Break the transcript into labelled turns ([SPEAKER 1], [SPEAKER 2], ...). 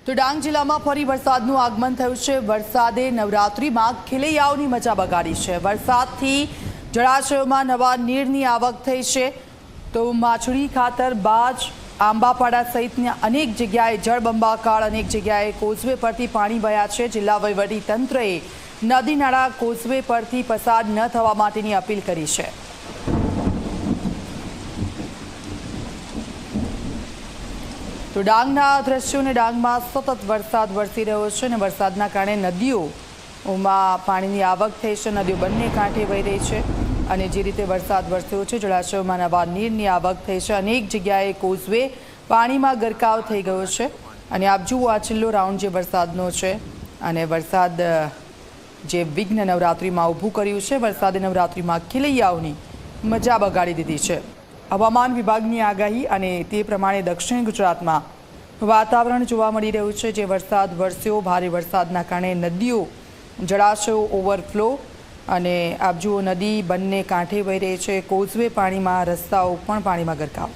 [SPEAKER 1] તો ડાંગ જિલ્લામાં ફરી વરસાદનું આગમન થયું છે। વરસાદે નવરાત્રિમાં ખેલૈયાઓની મજા બગાડી છે। વરસાદથી જળાશયોમાં નવા નીરની આવક થઈ છે। તો માછડી ખાતર બાજ આંબાપાડા સહિતની અનેક જગ્યાએ જળબંબાકાર, અનેક જગ્યાએ કોઝવે પરથી પાણી વહ્યા છે। જિલ્લા વહીવટી તંત્રએ નદી નાળા કોઝવે પરથી પસાર ન થવા માટેની અપીલ કરી છે। તો ડાંગના દ્રશ્યોને ડાંગમાં સતત વરસાદ વરસી રહ્યો છે અને વરસાદના કારણે નદીઓમાં પાણીની આવક થઈ છે। નદીઓ બંને કાંઠે વહી રહી છે અને જે રીતે વરસાદ વરસ્યો છે જળાશયોમાં નવા નીરની આવક થઈ છે। અનેક જગ્યાએ કોઝવે પાણીમાં ગરકાવ થઈ ગયો છે અને આપ જુઓ આ છેલ્લો રાઉન્ડ જે વરસાદનો છે અને વરસાદ જે વિઘ્ન નવરાત્રિમાં ઊભું કર્યું છે। વરસાદે નવરાત્રિમાં ખેલૈયાઓની મજા બગાડી દીધી છે। હવામાન વિભાગની આગાહી અને તે પ્રમાણે દક્ષિણ ગુજરાતમાં વાતાવરણ જોવા મળી રહ્યું છે। જે વરસાદ વરસ્યો, ભારે વરસાદના કારણે નદીઓ, જળાશયો ઓવરફ્લો અને આપ જુઓ નદી બંને કાંઠે વહી રહી છે। કોઝવે પાણીમાં, રસ્તાઓ પણ પાણીમાં ગરકાવ।